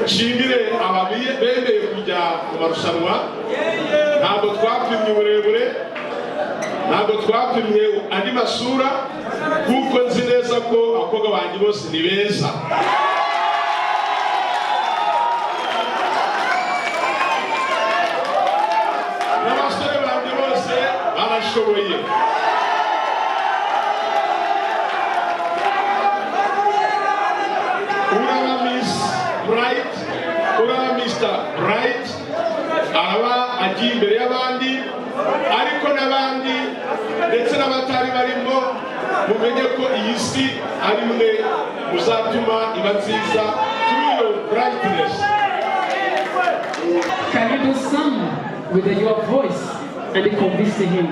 nshimire ababemeye kujya mu marushanwa. Ntabwo twapimye uburebure, ntabwo twapimye andi masura, kuko nzi neza ko abakobwa banjye bose ni beza. N'abasore banjye bose barashoboye. Uraba Miss Bright, uraba Mr. Bright, aba agiye imbere y'abandi, ariko n'abandi ndetse n'abatari barimo mumenye ko iyi si ari mwe muzatuma iba nziza through your brightness. Can you do some with your voice and convince him?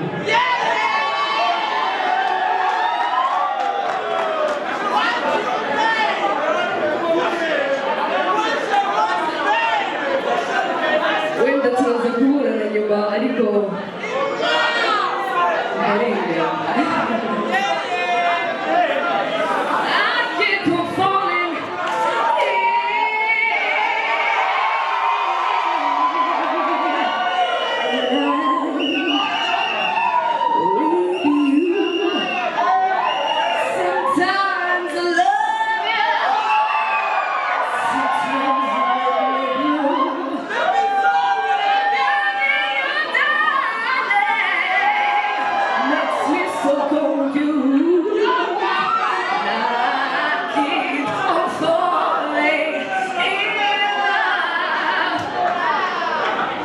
Wenda tumaze guhura na nyuma ariko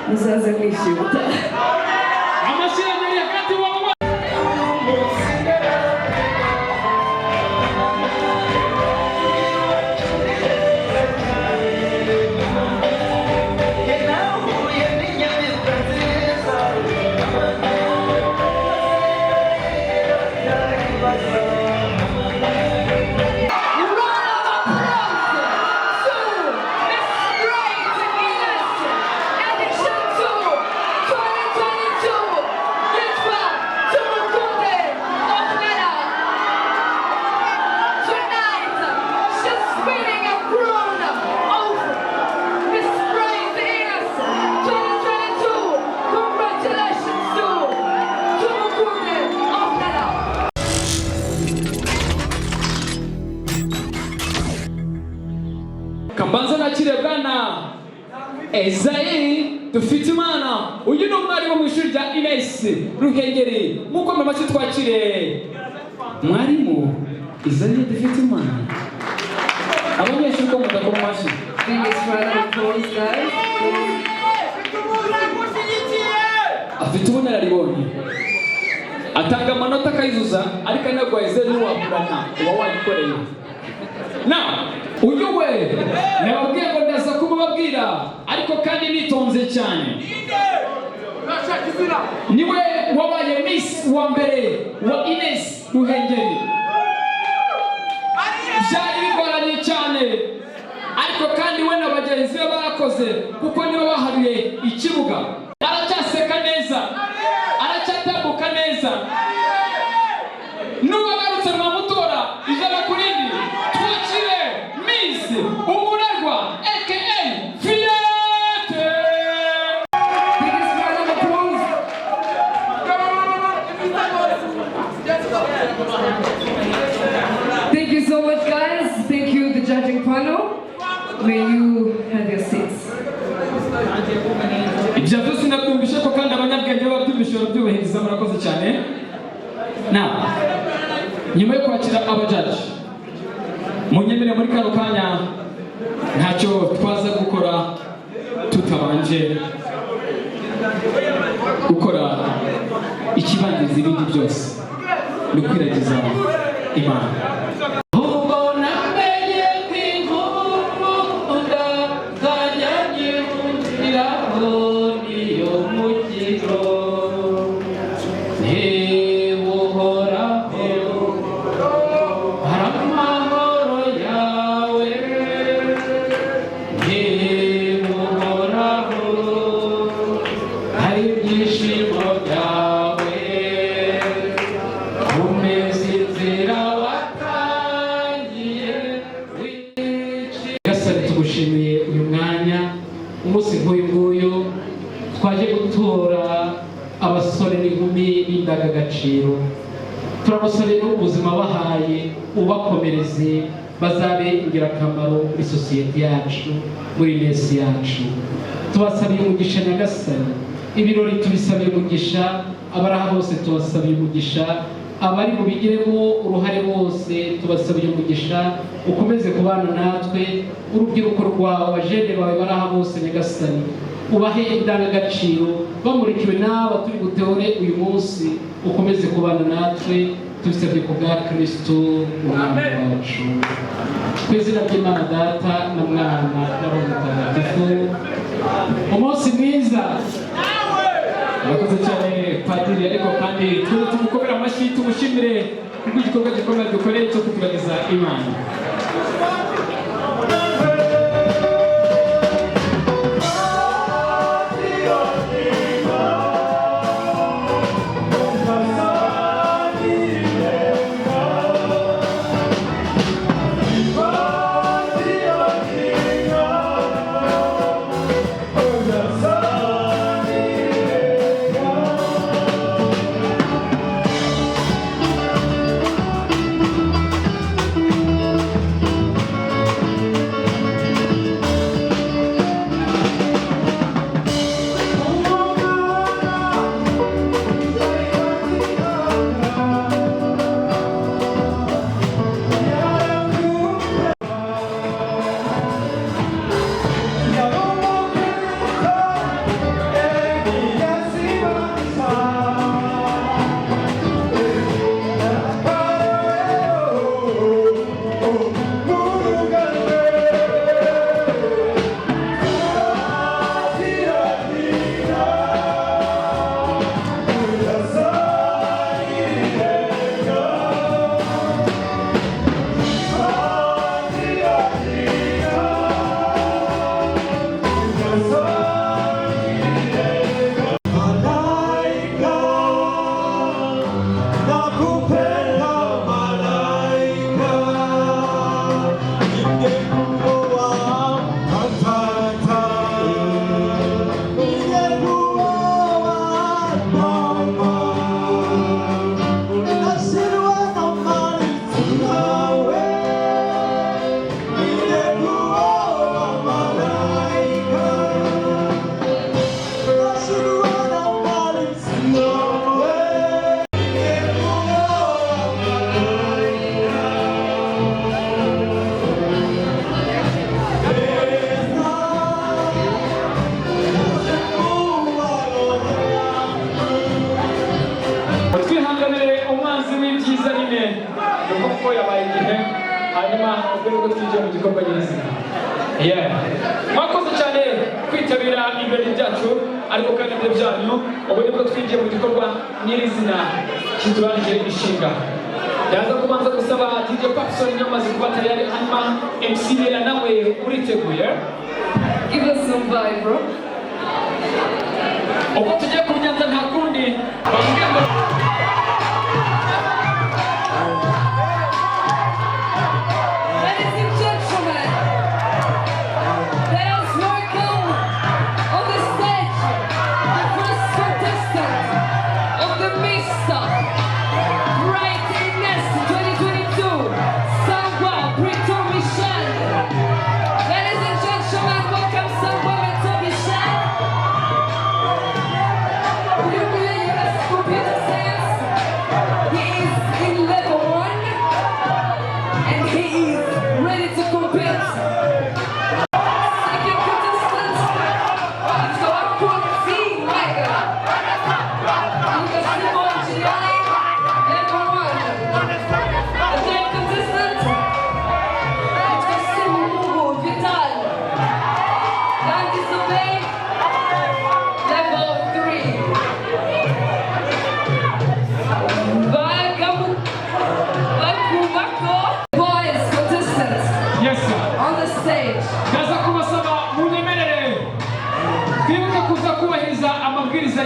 muzaze mwishibuta. Kambanza nakire bwana Ezayi dufite Imana. Uyu ni umwarimu mu ishuri rya INES Ruhengeli. Muko mu mace twakire mwarimu Ezayi dufite Imana. Abanyeshuri ko mudakoma mashi. Biggest round of applause, guys. Afite ubunararibonye, atanga amanota akayizuza, ariko ntabwo Ezayi wamurana uba wayikoreye. Na uyu we nababwiye ngo ndaza kumubabwira, ariko kandi nitonze cyane. Niwe wabaye Miss wa mbere wa INES Ruhengeli. Byari bigoranye cyane, ariko kandi we na bagenzi be barakoze, kuko niwe baharuye ikibuga. Aracyaseka neza, aracyatambuka neza. Nubagarutse mwamutora ijana kurindi, twakire Miss Umurerwa aka Fiete. Biggest round of applause. Thank you so much, guys. Thank you, the judging panel. May you have your seats. Ibyo byose nakumvishe ko kandi abanyabwenge babyumvishoro byubahiriza, murakoze cyane. Na nyuma yo kwakira abajaji, munyemere muri kano kanya ntacyo twaza gukora tutabanje gukora ikibangiza ibindi byose, no kwiragiza Imana. Tugushimiye uyu mwana umunsi nk'uyu nguyu twaje gutora abasore n'inkumi b'indangagaciro. Turabasabira ubuzima bahaye ubakomereze bazabe ingirakamaro muri sosiyete yacu, muri INES yacu. Tubasabiye umugisha Nyagasani, ibirori tubisabiye umugisha, abari aha bose tubasabiye umugisha, abari bubigiremo uruhare bose tubasabiye umugisha, ukomeze kubana natwe, urubyiruko rwawe, abajene bawe bari aha bose Nyagasani, ubahe indangagaciro bamurikiwe n'aba turi guteore uyu munsi, ukomeze kubana natwe, tubisabye ku bwa Kristo umwami wacu. Ku izina ry'Imana Data na Mwana na Roho Mutagatifu. Umunsi mwiza. Murakoze cyane Padiri, ariko kandi tumukomere amashyi tumushimire kubw'igikorwa gikomeye dukoreye cyo kutubagiza Imana. Mwakoze cyane kwitabira ibirori byacu, ariko kandi ibyo byanyu ubu nibwo twinjiye mu gikorwa nyirizina kiturangije ishinga. Yaza kubanza gusaba DJ Papson nyamaze kuba tayari, hanyuma MC Bella nawe uriteguye. Give us some vibe, bro. Uko tugiye kunyanza nta kundi bambwiye ngo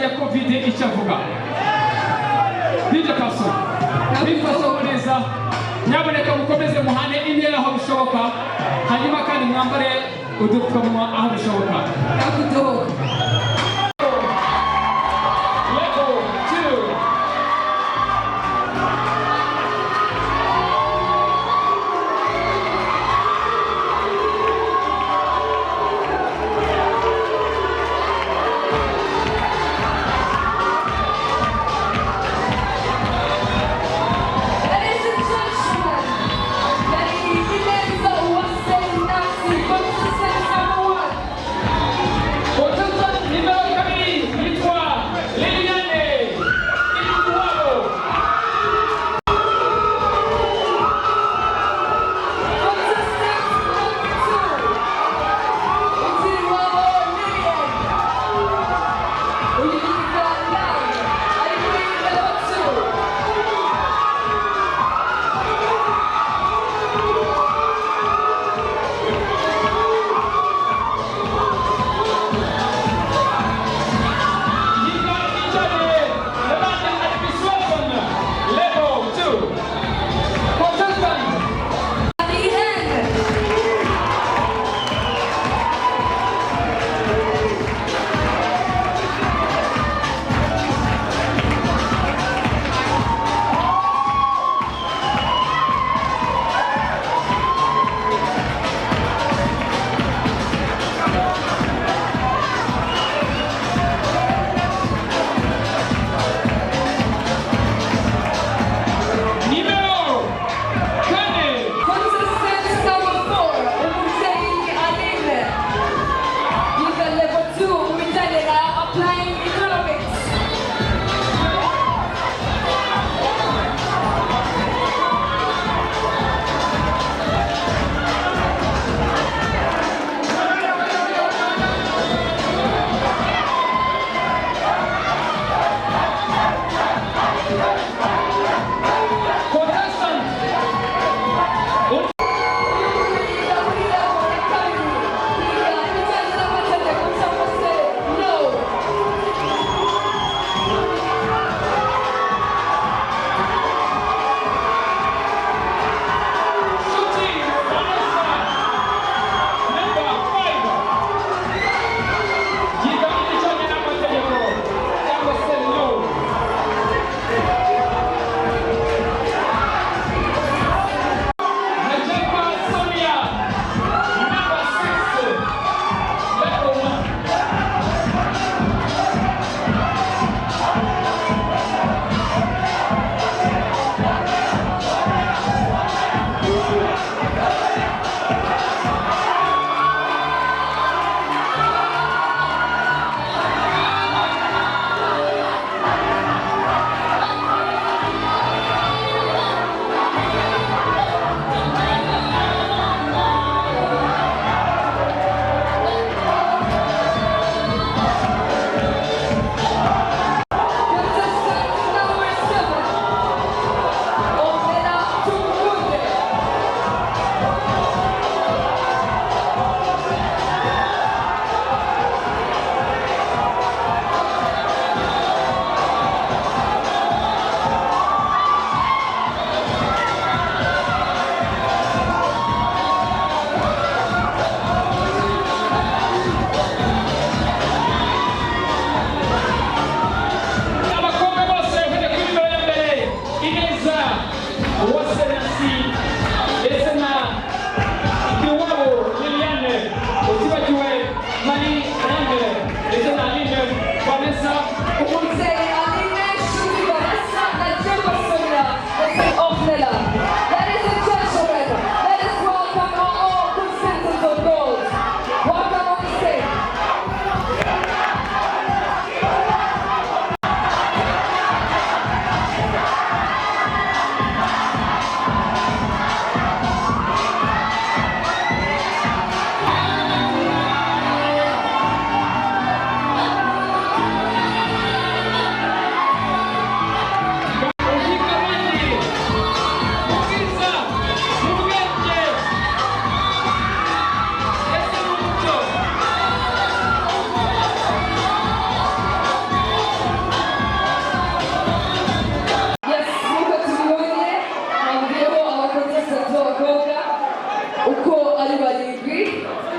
ya COVID icyavuga. DJ Papson, bifasha neza, nyaboneka mukomeze muhane intera aho bishoboka, hanyuma kandi mwambare udupfukamunwa aho bishoboka. Level 2.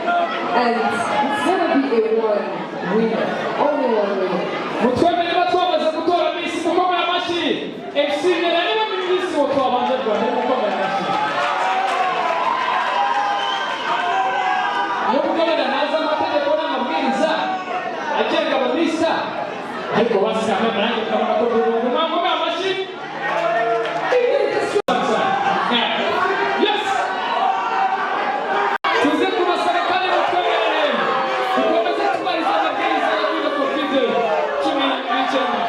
And it's gonna be a one winner. Only one winner. mutwemere batwamaze gutora Miss mukomeye amashyi exinera niba Miss wo twabanje Rwanda mukomeye amashyi nubwo wenda naza amategeko n'amabwiriza agenga abamisa ariko basanga nanjye kabona ko burundu mukomeye amashyi. Yes! tuze kubasaba kandi mutwemerere dukomeze tubariza amabwiriza y'ibyo covid cumi n'icyenda.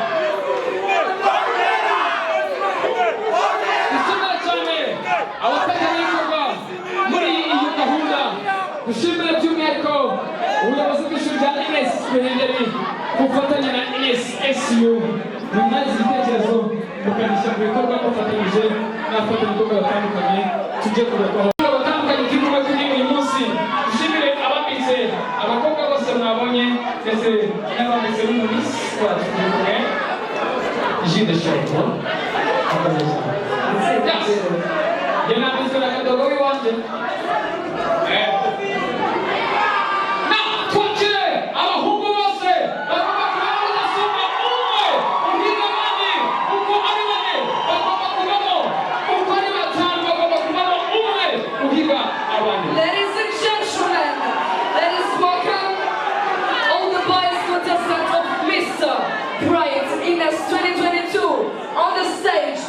dushimira cyane abafatanyabikorwa muri iyi gahunda, dushimira by'umwihariko ubuyobozi bw'ishuri rya INES Ruhengeli ku bufatanye na INES SU mumaze ibitekerezo mukanishyira mu bikorwa mufatanyije n'abafatanyabikorwa batandukanye tujye kubakaho batandukanye turi kuri uyu munsi. dushimire ababize abakobwa bose mwabonye ndetse n'ababize n'umulisi wacu turi kumwe jide shoko jye nabizwe na kadogo w'iwanjye. twakire abahungu bose bagomba kuba badasumba umwe uhiga abandi uko ari bane bagomba kubamo uko ari batanu bagomba kubamo umwe uhiga abandi. Ladies and gentlemen, let us welcome all the boys contestants of Mr. Bright INES 2022 on the stage.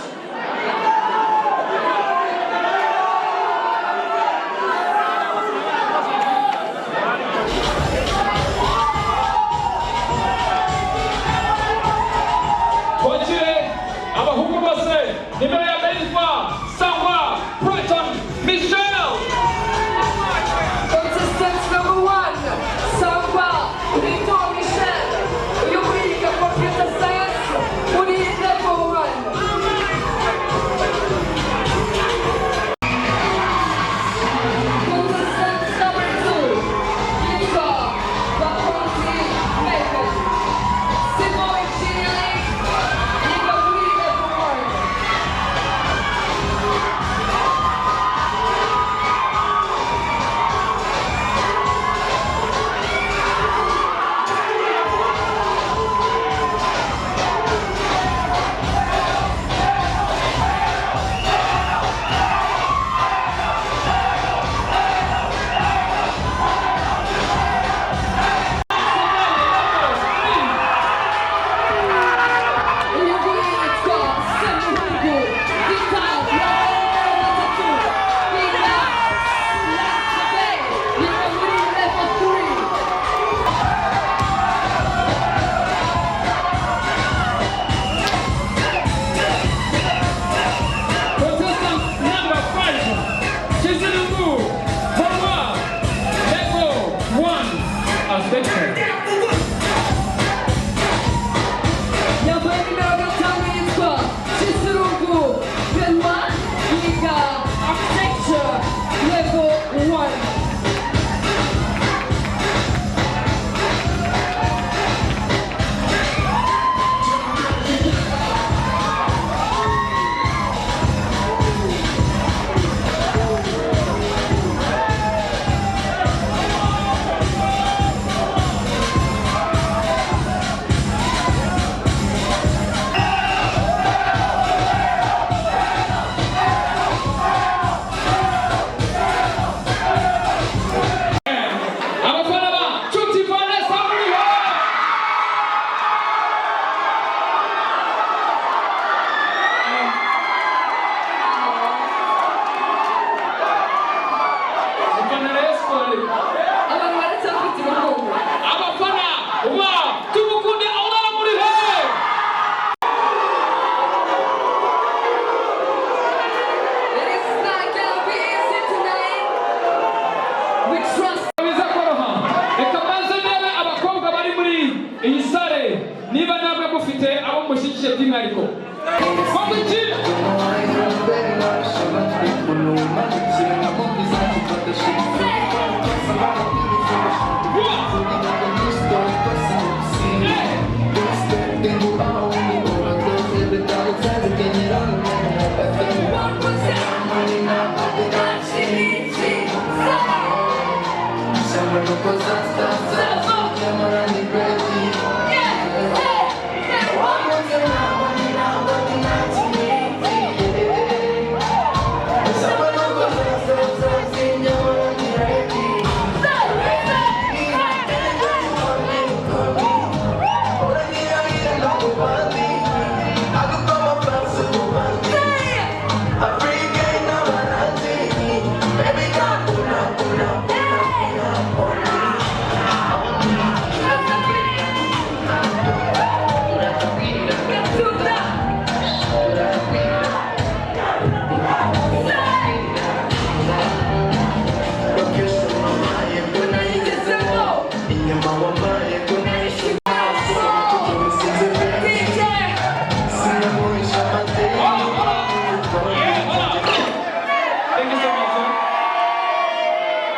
twakire abahungu bose nimero ya mbere yitwa Sangwa Brighton Michelle. Contestant number 1, Sangwa Brighton Michelle. You bring a computer science, who is level 1. Contestant number 2, Nika Bakonzi Megan. Civil engineering, Nika bring level 1. Contestant number 5, Chizilugu, Borwa, level 1, as mentioned. Yambaye nimero gatanu yitwa Chizirugu Benoit, yiga architecture level 1. abafana ba Nshuti Vanessa muriho. Abafana ba Espoir. Abantu baracyafite urukundo. abafana ba Tumukunde Aurora muriho. It is not gonna be easy tonight. We trust. biza koroha. Reka mbanze ndebe abakobwa bari muri iyi sare niba namwe mufite abo mushyigikira by'umwihariko. Kongo iki? What was that?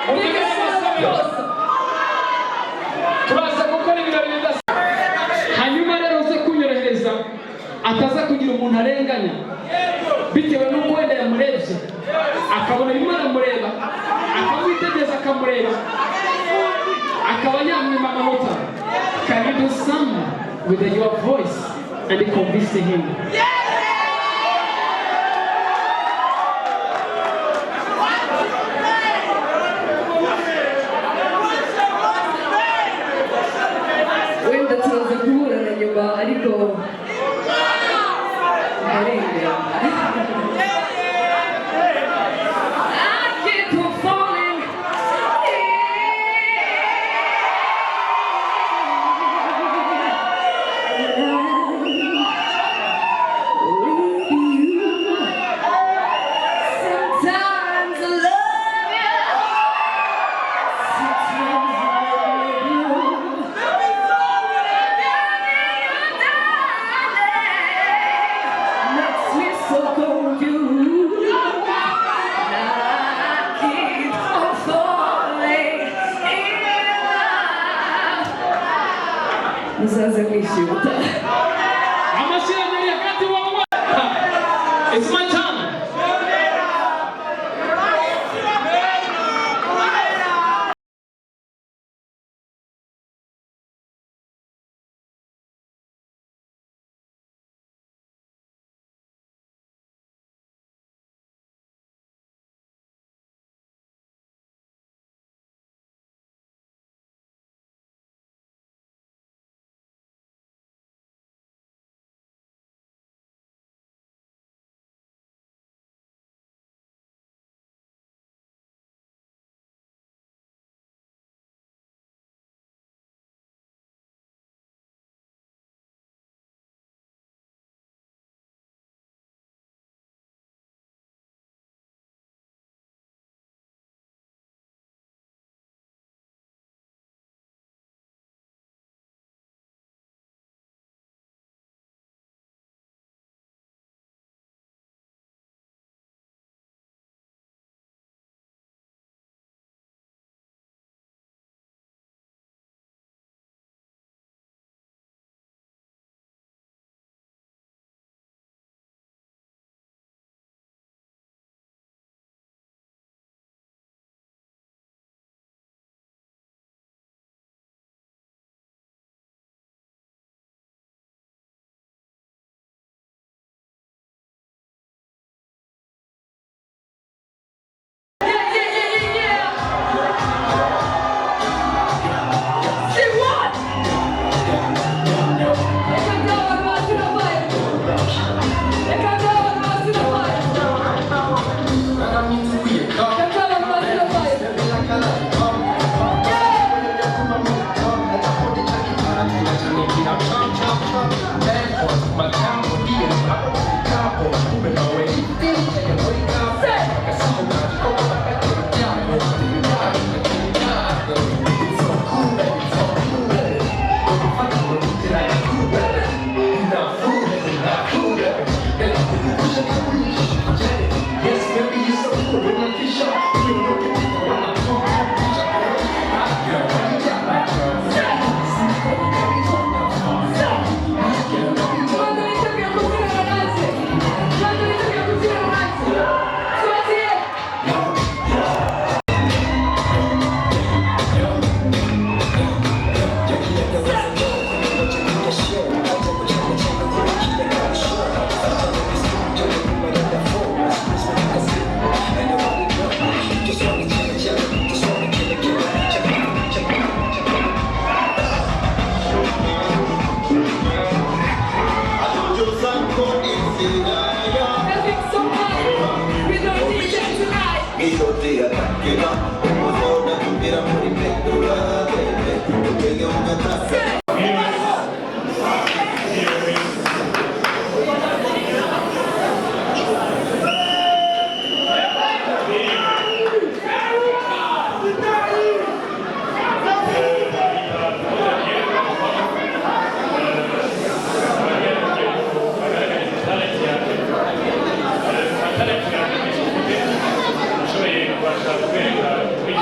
Biggest round of applause. turaza gukora ibirori bidasa hanyuma rero uze kunyorohereza ataza kugira umuntu arenganya bitewe n'uko wenda yamurebye akabona arimo aramureba akamwitegereza akamureba akaba yamwima amanota. Can you do something with your voice and convince him? Wenda tuza guhura na nyuma ariko arengera. I keep on falling. Sometimes I love you. Sometimes I love you. Makes me so confused. I keep on falling in love. Muzaze kwishyuta. It's my time.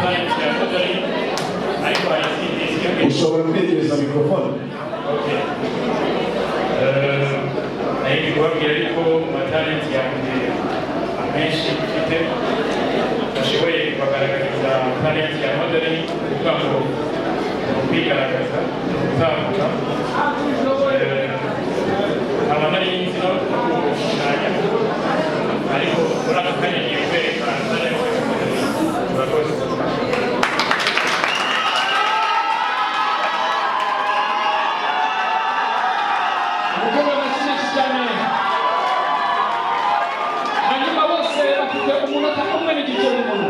Thank you. ushobora kwegereza mikrofone. Nayo kubabwira ariko amatalenti yanjye amenshi mfite nashoboye kubagaragariza talenti ya modeling kuvuga ngo kwigaragaza gutambuka nkaba nari nzi no gushushanya ariko muri aka kanya ngiye kwerekana talenti murakoze. hanyuma bose bafite umunota umwe n'igice n'umuntu.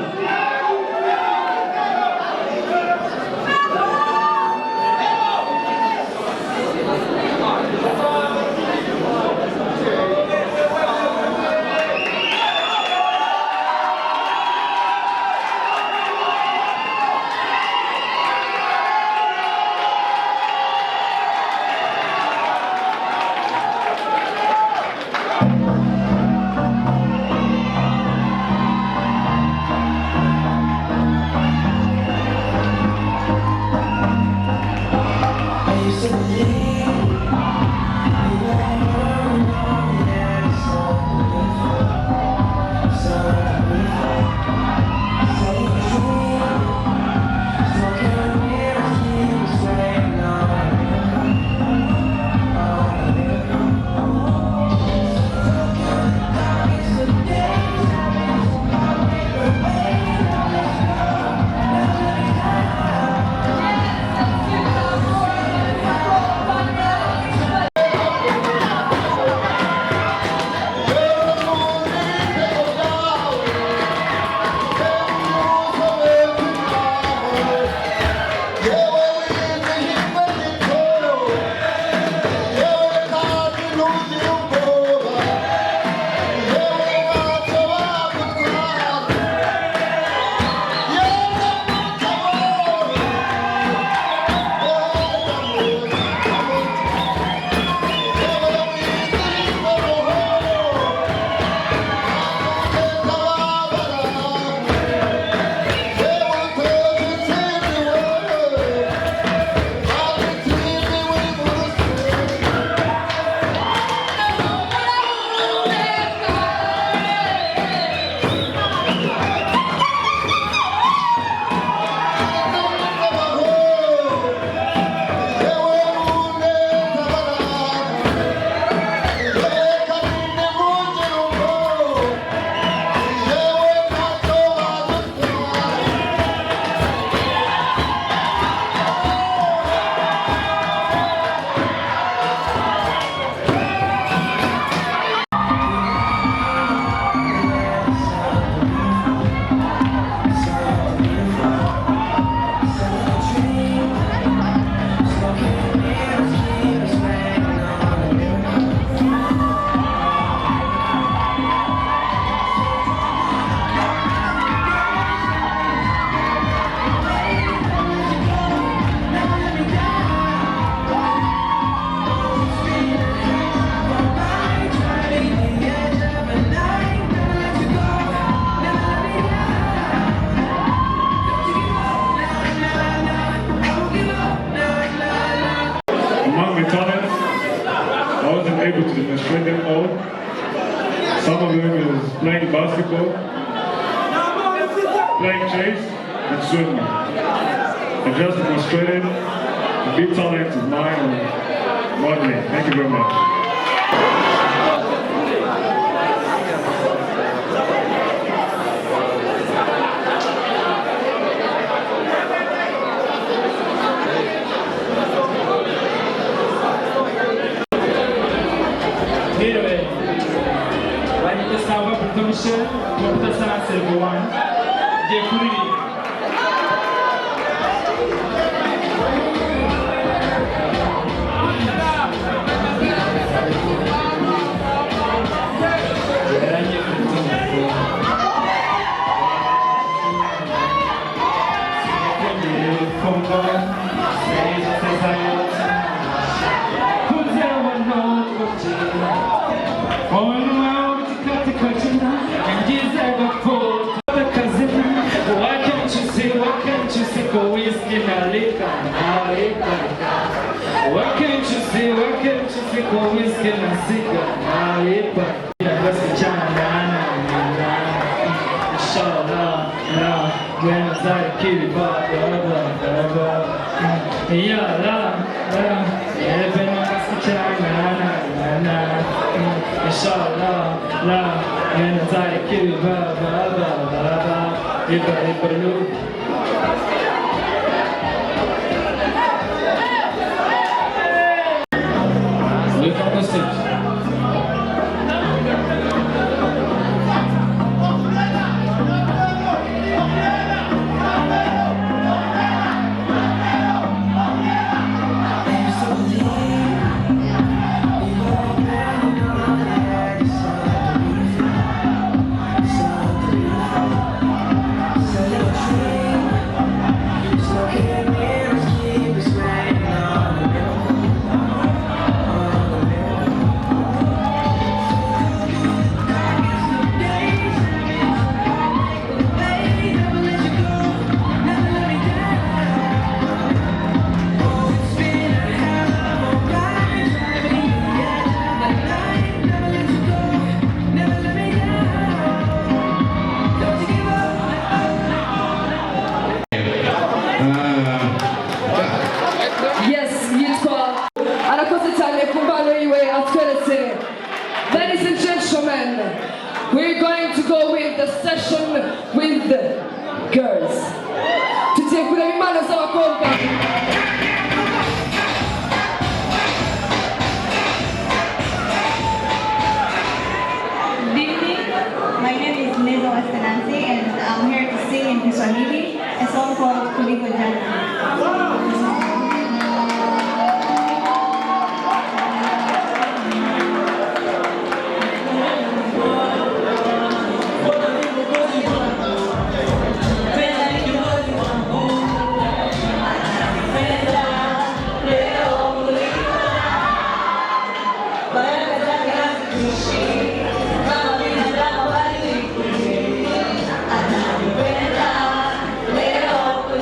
able to demonstrate them all. Some of them is playing basketball, playing chess, and swimming. I just demonstrated a big talent of mine on modeling. Thank you very much. Permission for the Sanas everyone. Why can't you see, why can't you see, go whiskey, Malika? Why can't you see, come is can I see inshallah, when I start killing Welcome to stage. Yes, yitwa arakoze cyane ku mpano yiwe atweretse. Ladies and gentlemen, we're going to go with the session with the girls. Tugiye kureba impano z'abakobwa. Good evening. My name is Neza Wastanansi and I'm here to sing in Kiswahili a song called Kuliko Jana. Leo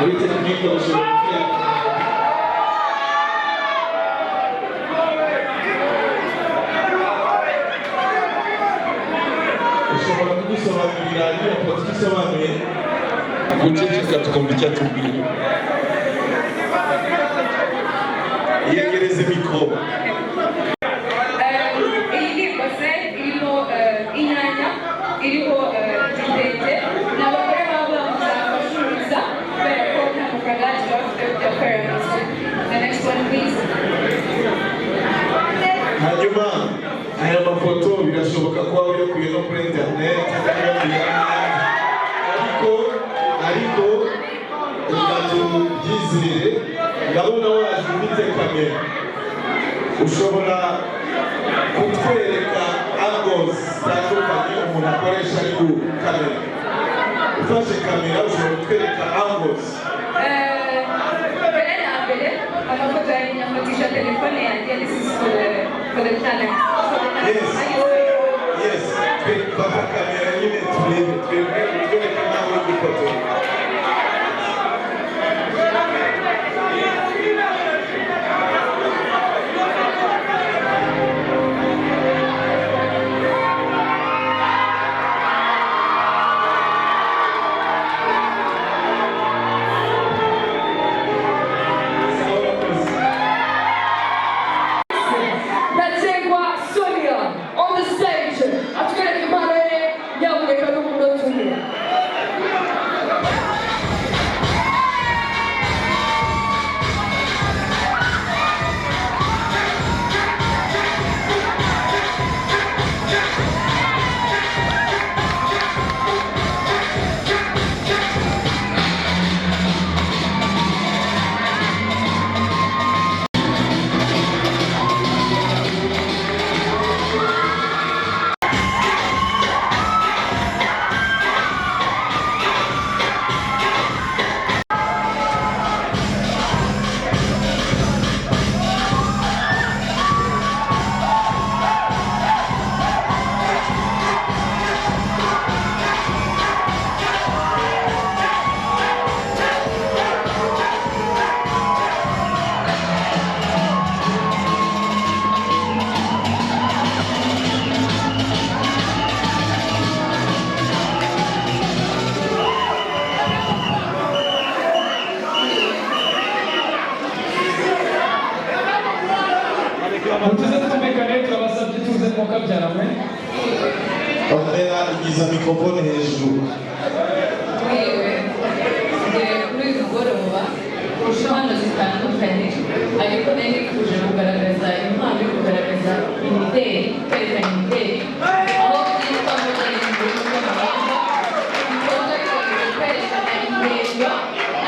muri tekinike bashobora kudusobanurira iyo politiki isobanuye guceceka tukumva icyo atubwira. Yegereze mikoro. Iyi ndirimbo se irimo inyanya, iriho igitenge, ni abagore baba bashuriza kubera ko nta mafaranga bafite bya parents. The next one please. Hanyuma aya mafoto birashoboka ko waba uyakuye no kuri internet ariko byizire ndabona waje ufite kamera ushobora kutwereka angles zitandukanye umuntu akoresha ari ku kamera. Ufashe kamera ushobora kutwereka angles. Mbere na mbere amafoto yanjye nyafatisha telefone yanjye. This is for the talent. Yes, bafata kamera nyine turebe twereke nawe gufotora. Igiza mikrofone hejuru. Kuri uyu mugoroba hano zitandukanye ariko nari kuje kugaragaza impano yo kugaragaza imideli, kwerekana imideli aho byitwa modeli mu buryo bw'amahanga bikorwa kwerekana intego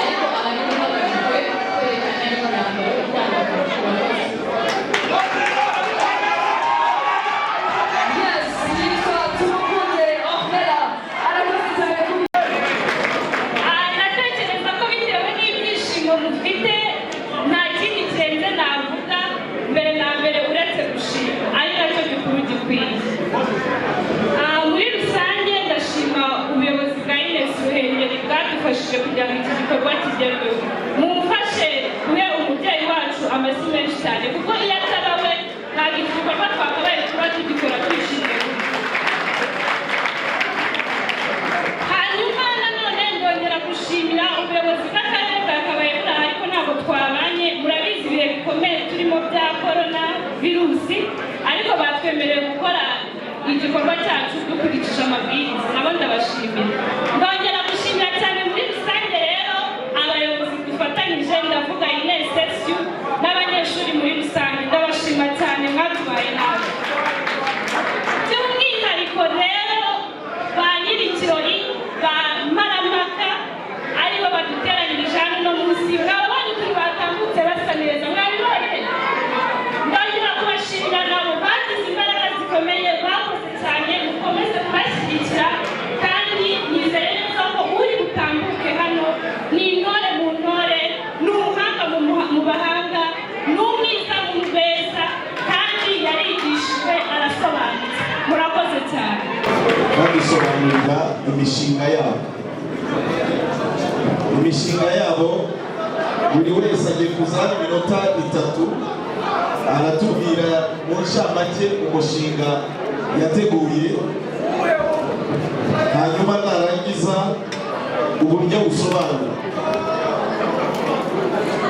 ariko ahanini hagamijwe kwerekana imyambaro itandukanye ku bakozi. Muri rusange ndashima ubuyobozi bwa INES Ruhengeli bwadufashije kugira ngo iki gikorwa kigerweho. Mumfashe duhe umubyeyi wacu amashyi menshi cyane kuko iyo ataba we ntabwo iki gikorwa twakabaye kuba tugikora twishimiye. Hanyuma nanone ndongera gushimira ubuyobozi bw'akarere bwakabaye buri aha ariko ntabwo twabanye. Murabizi ibihe bikomeye turimo bya korona virusi ariko batwemereye gukora igikorwa cyacu dukurikije amabwiriza, nabo ndabashimira. Ndongera gushimira cyane muri rusange rero abayobozi dufatanyije, ndavuga INES n'abanyeshuri muri rusange, ndabashima cyane mwatubaye nabi. By'umwihariko rero ba nyir'ikirori ba Maramaka aribo baduteranyirije hano no munsi, mwabonye ukuntu batambutse basa neza, mwabibonye. Ndongera kubashimira nabo bagize imbaraga zikomeye, bakoze cyane, mukomeze kubashyigikira kandi nizeye neza ko uri butambuke hano ni intore mu ntore, ni umuhanga mu bahanga, ni umwiza mu beza kandi yarigishijwe arasobanutse. Murakoze cyane. Badusobanurira imishinga yabo. imishinga yabo. Buri wese agiye kuzana iminota 3 aratubwira mu nshamake umushinga yateguye, hanyuma narangiza uburyo busobanura.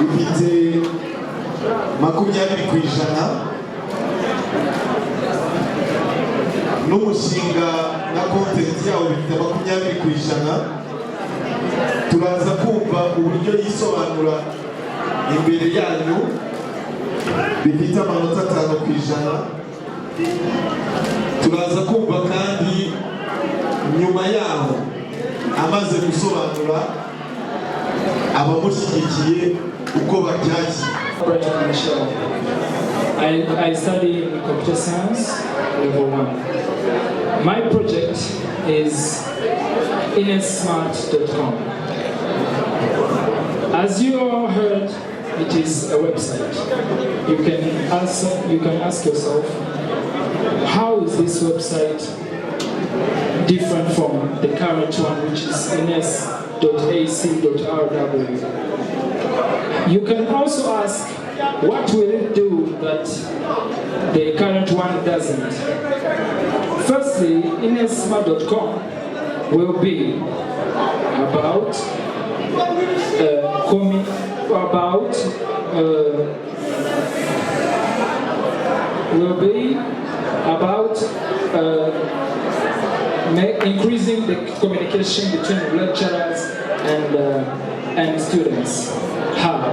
Ifite 20% n'umushinga na content yawo bifite 20%. Turaza kumva uburyo yisobanura imbere yanyu bifite amanota 5%. Turaza kumva kandi nyuma yaho amaze gusobanura abamushyigikiye uko babyakira. I study computer science level 1. My project is INESSmart.com. As you all heard, it is a website. You can ask yourself, how is this website different from the current one, which is ines.ac.rw? You can also ask, what will it do that the current one doesn't? Firstly, INESSmart.com will be about increasing the communication between lecturers and students. How?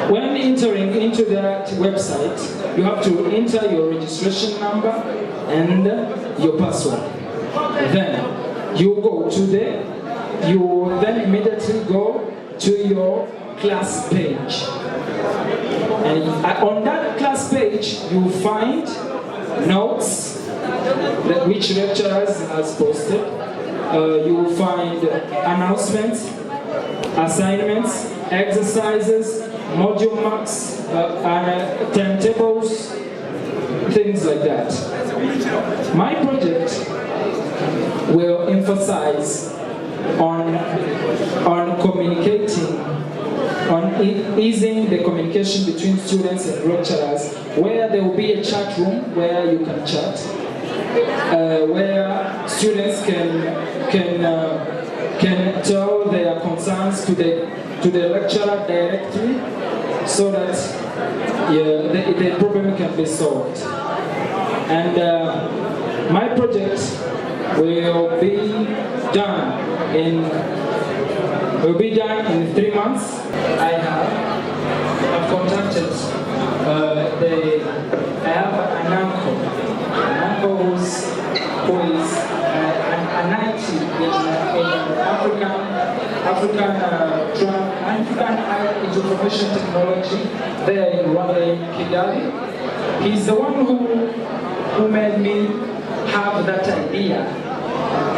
When entering into that website, you have to enter your registration number and your password. Then you then immediately go to your class page. And on that class page, you find notes which lecturers has posted. You will find announcements, assignments, exercises, module marks, timetables, things like that. My project will emphasize on communicating, on easing the communication between students and lecturers, where there will be a chat room where you can chat, where students can tell their concerns to the lecturer directly, so that the problem can be solved. And my project will be done in 3 months. I've contacted I have an uncle who is an IT in African information technology there in Rwanda, in Kigali. He's the one who made me have that idea,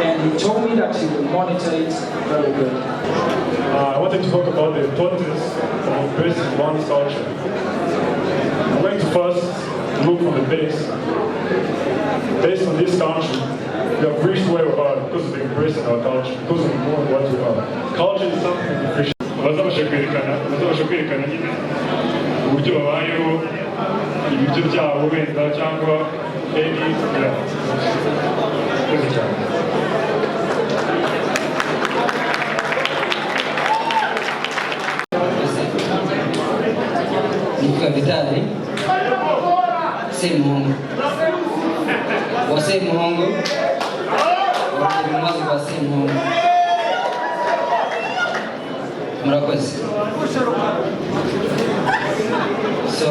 and he told me that he will monitor it very good. I wanted to talk about the importance of embracing one's culture. I'm going to first look from the base. Based on this country, we have reached where we are because of embracing our culture, because of knowing what we are. Culture is something we appreciate. Bazabasha kwerekana nyine uburyo babayeho, ibiryo byabo wenda cyangwa Nitwa Vitali Semuhongo wa Semuhongo wa Semuhongo. Murakoze. So,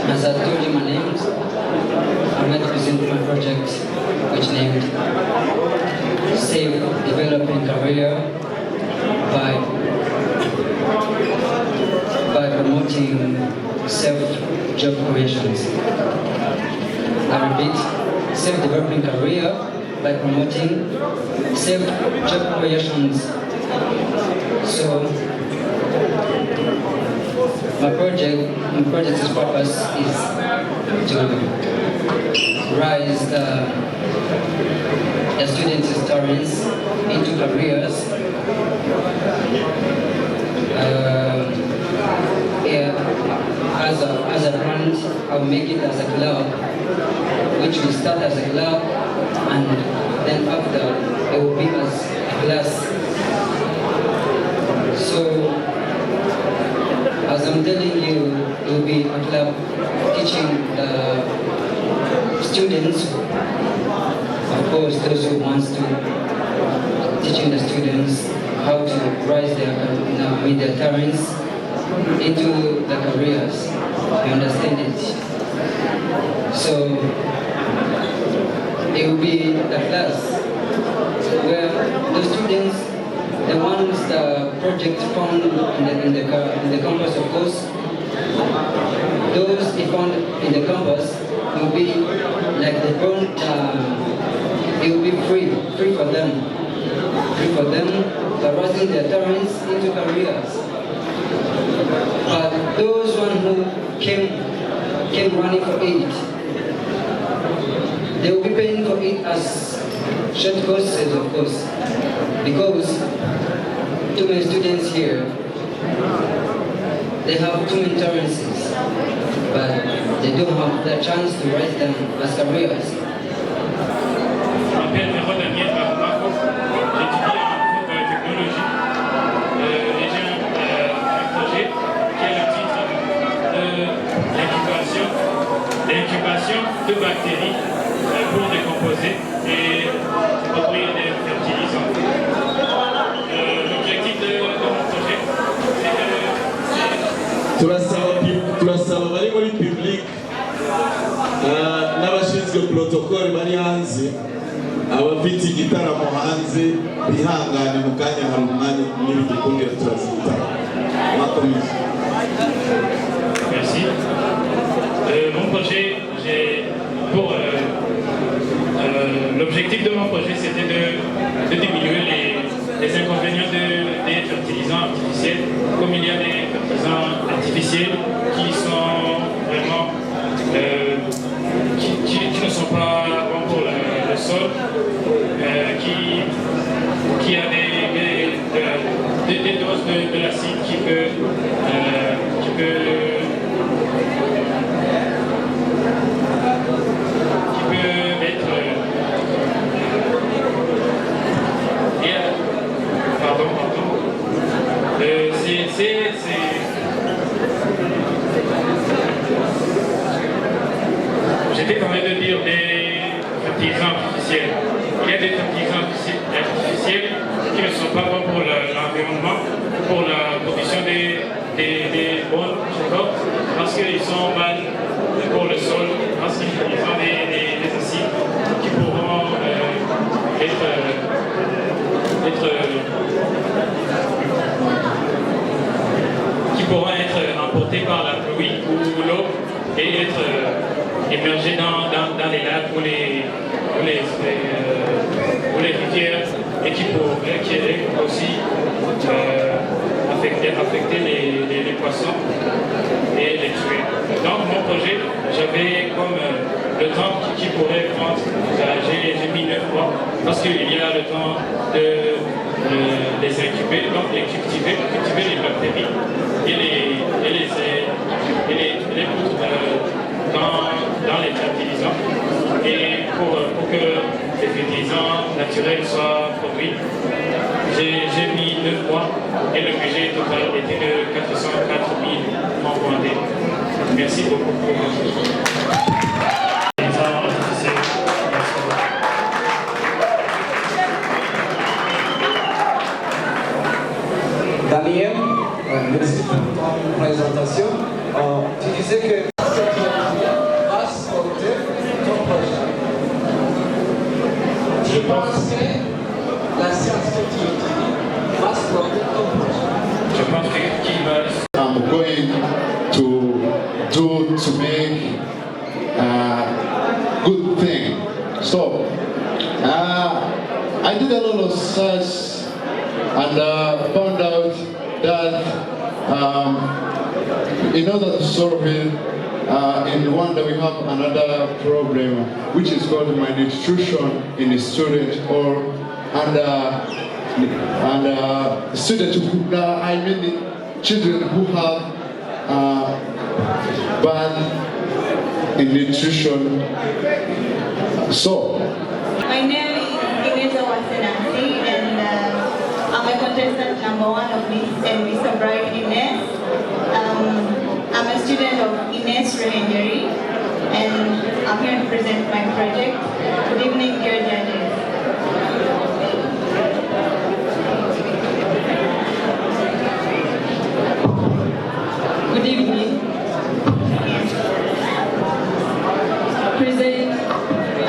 as I told you my names, I'm going to present my project, which named Safe Developing Career by promoting self-job creations. I repeat, self-developing career by promoting self-job creations. So, my project's purpose is to rise the students' talents into careers make it as a club, which will start as a club, and then after it will be as a class. So, as I'm telling you, it will be a club teaching the students, of course, those who want to, teaching the students how to rise with their talents into the careers. You understand it? So it will be the class where the students, the ones the project found in the campus, of course, those they found in the campus will be like the it will be free for them by rising their talents into careers. But those one who came running for it, they will be paying for it as short courses, of course, because too many students here, they have too many talents, but they don't have the chance to rise them as careers. L'incubation de bactéries pour décomposer et produire des fertilisants. L'objectif de mon projet, turasaba bari muri public n'abashinzwe protocol bari hanze, abafite igitaramo hanze bihangane mu kanya hari umwanya n'ibindi kumbwira turazitara. Merci. Mon projet, l'objectif de mon projet, c'était de diminuer les inconvénients des fertilisants artificiels, comme il y a des fertilisants artificiels qui sont vraiment qui ne sont pas bons pour le sol, qui a des doses de l'acide qui peut être pardon. J'étais en train de dire des fertilisants artificiels. Il y a des fertilisants artificiels qui ne sont pas bons pour l'environnement, pour la production des bonnes récoltes, parce qu'ils sont mal pour le sol, parce qu'ils ont des acides qui pourront être emportés par la pluie ou l'eau et être émergés dans les lacs ou les rivières et qui pourraient aussi affecter les poissons et les tuer. Donc mon projet, j'avais comme le temps qui pourrait prendre, j'ai mis 9 mois, parce qu'il y a le temps de les incuber, donc les cultiver les bactéries et les foutre dans les fertilisants. Et pour que les fertilisants naturels soient produits, j'ai mis 9 mois et le budget total était de 404 000 francs rwandais. Merci beaucoup pour votre attention. Daniel, merci pour ton présentation. Tu disais que je pense que la science que tu étudies va se porter ton projet. Je pense qu'il va. I'm going to do to make a good thing. So I did a lot of search and found out that in order to solve it, in Rwanda we have another problem which is called malnutrition in the student students who children who have bad in nutrition. So, my name is INES Ruhengeli, and I'm a contestant number 1 of Miss Bright INES. I'm a student of INES Ruhengeli, and I'm here to present my project. Good evening, dear judges. Good evening. Present.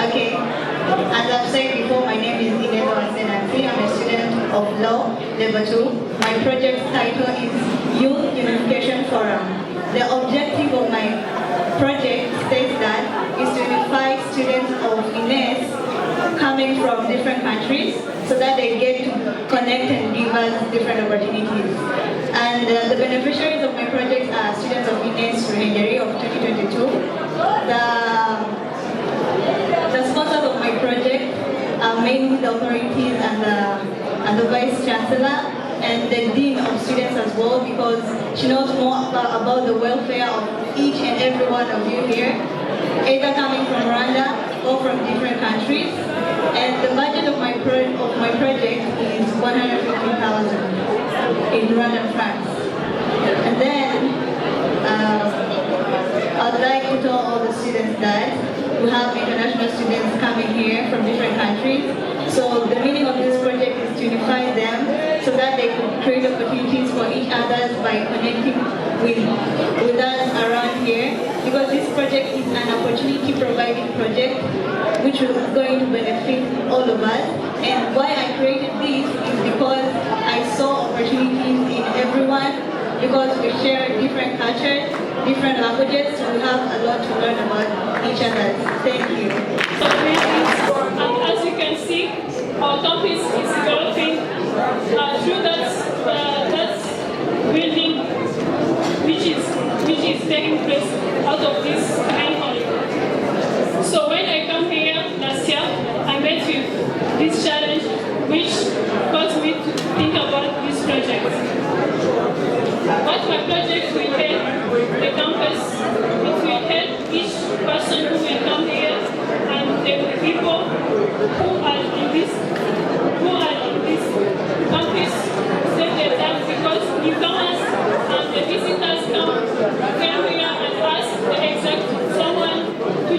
Okay. As I've said before, my name is INES Ruhengeli. I'm a student of law, level 2. My project title is Youth Unification Forum. The objective of my project states that is to unify students of INES coming from different countries so that they get to connect and give us different opportunities. And the beneficiaries of my project are students of INES Ruhengeli of 2022. The sponsors of my project are mainly the authorities and the Vice Chancellor and the Dean of Students as well, because she knows more about the welfare of each and every one of you here, either coming from Rwanda or from different countries. And the budget of my project is 150,000 in Rwandan francs. And then I'd like to tell all the students that we have international students coming here from different countries. So the meaning of this project is to unify them so that they could create opportunities for each other by connecting with us around here. Because this project is an opportunity providing project which is going to benefit all of us. And why I created this is because I saw opportunities in everyone, because we share different cultures, different languages, so we have a lot to learn about each other. Thank you. And as you can see, our campus is developing through that building which is taking place out of this main hall. So when I come here last year, I met with this challenge which caused me to think about this project. What my project will help the campus, it will help each person who will come here and the people who are in this campus save their time, because newcomers and the visitors come here and ask the exact someone to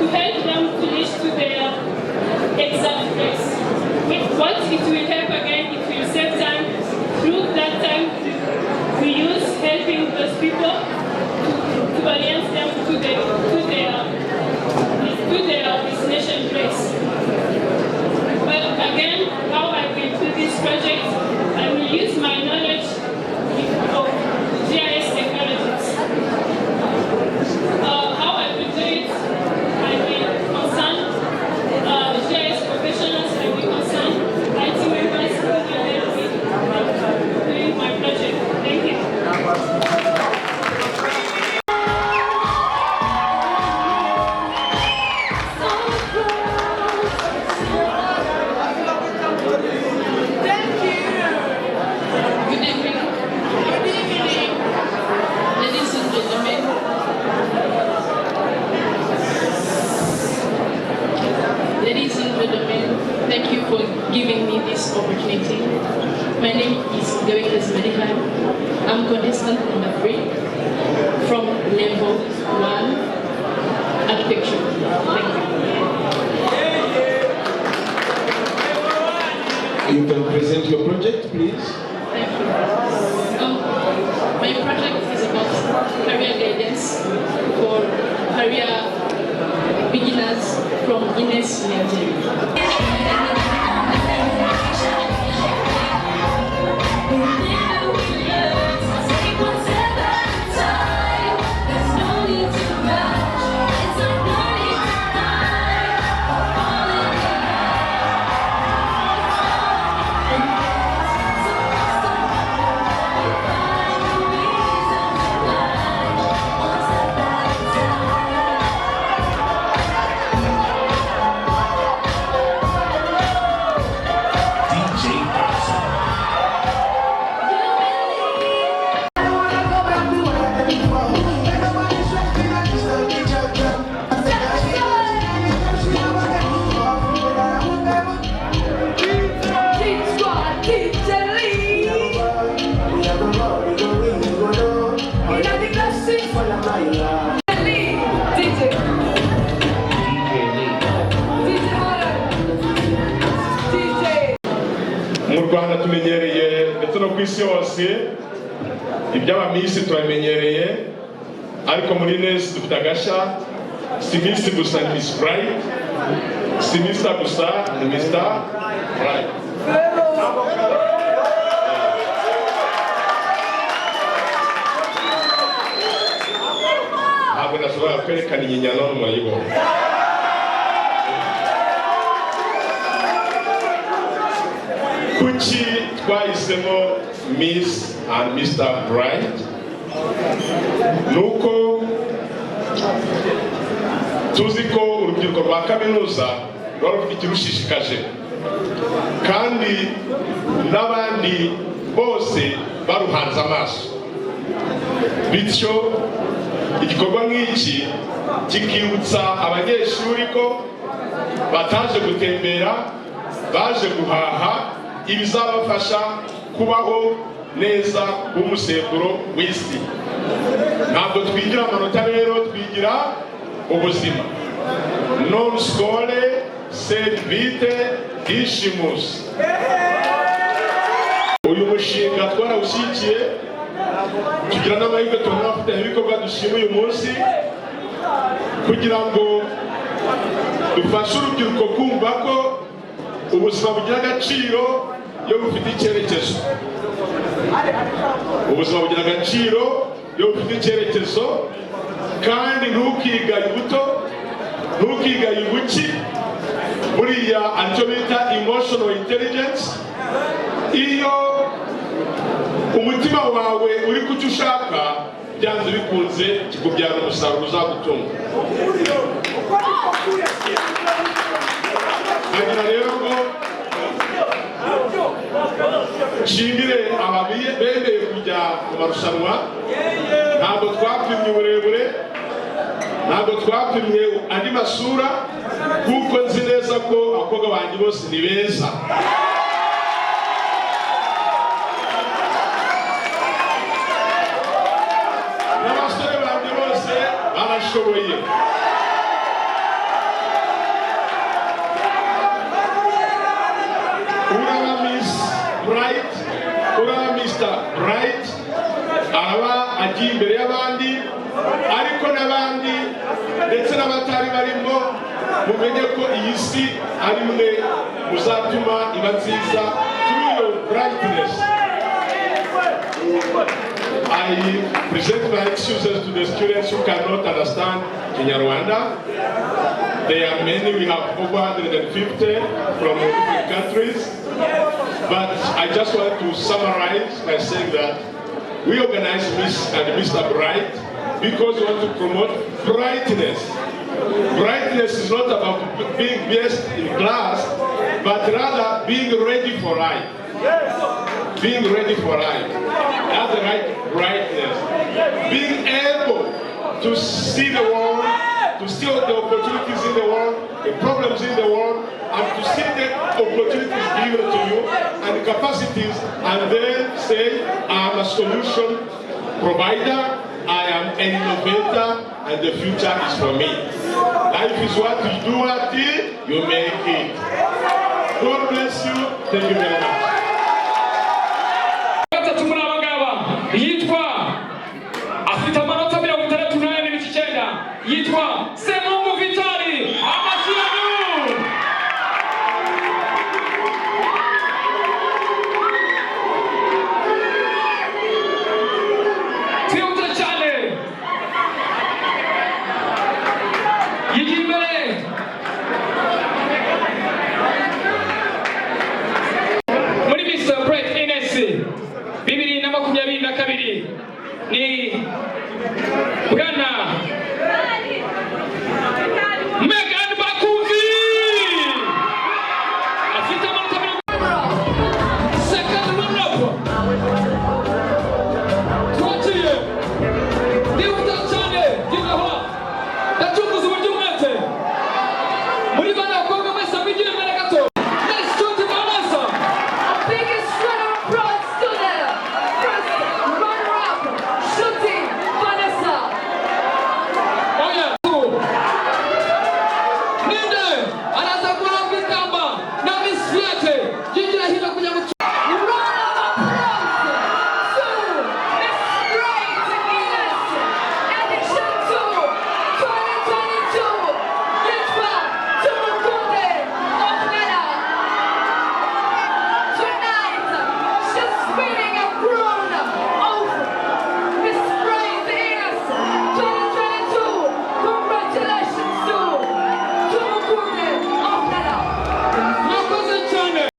help them to reach to their exact place. What it will help again, it will save time. Through that time, we use helping those people to orient them to their destination place. But again, how I will do this project, I will use my knowledge of GIS technologies. How I will do it, I will concern GIS professionals, I will concern IT members who will help me doing my project. Thank you. Ladies and gentlemen, thank you for giving me this opportunity. My name is Gushyigikirwa. I'm contestant number 3 from level 1 architecture. Thank You can present your project, please. Thank you. My project is about career guidance for career beginners from INES Ruhengeli. no ku isi hose iby'abamisi turamenyereye, ariko muri INES dufite agashya. Si Miss gusa ni Miss Bright, si Mr gusa ni Mr Bright. Ntabwo nashobora kwerekana inyinyano murayibona. Kuki twahisemo Miss and Mr Bright? Nuko tuzi ko urubyiruko rwa kaminuza rwari rufite ikirushishikaje, kandi n'abandi bose baruhanze amaso, bityo igikorwa nk'iki kikibutsa abanyeshuri ko bataje gutembera, baje guhaha ibizabafasha kubaho neza b'umusemburo w'isi. Ntabwo twigira amanota rero, twigira ubuzima. Non scole sed vitae discimus. Uyu mushinga twarawushyigikiye, tugira n'amahirwe tubona bafite ibikorwa dushima uyu munsi, kugira ngo dufashe urubyiruko kumva ko ubuzima bugira agaciro iyo bufite icyerekezo. Ubuzima bugira agaciro iyo bufite icyerekezo, kandi ntukigaye ubuto, ntukigaye ubuki. Buriya aricyo bita emotional intelligence. Iyo umutima wawe uri ku cyo ushaka, byanze bikunze kikubyara umusaruro uzagutunga. Nagira rero ngo nshimire bemeye kujya mu marushanwa. Ntabwo twapimye uburebure, ntabwo twapimye andi masura, kuko nzi neza ko abakobwa banjye bose ni beza. N'abasore banjye bose barashoboye. Uraba Miss Bright, uraba Mr Bright, araba agiye imbere y'abandi, ariko n'abandi ndetse n'abatari barimo mumenye ko iyi si ari mwe muzatuma iba nziza through your brightness. I present my excuses to the students who cannot understand Kinyarwanda. There are many, we have over 150 from different countries. But I just want to summarize by saying that we organize Miss and Mr. Bright because we want to promote brightness. Brightness is not about being best in class, but rather being ready for life. Being ready for life. That's the right brightness. Being able to see the world, to see the opportunities in the world, the problems in the world, and to see the opportunities given to you and the capacities, and then say, I'm a solution provider, I am an innovator, and the future is for me. Life is what you do until you make it. God bless you. Thank you very much.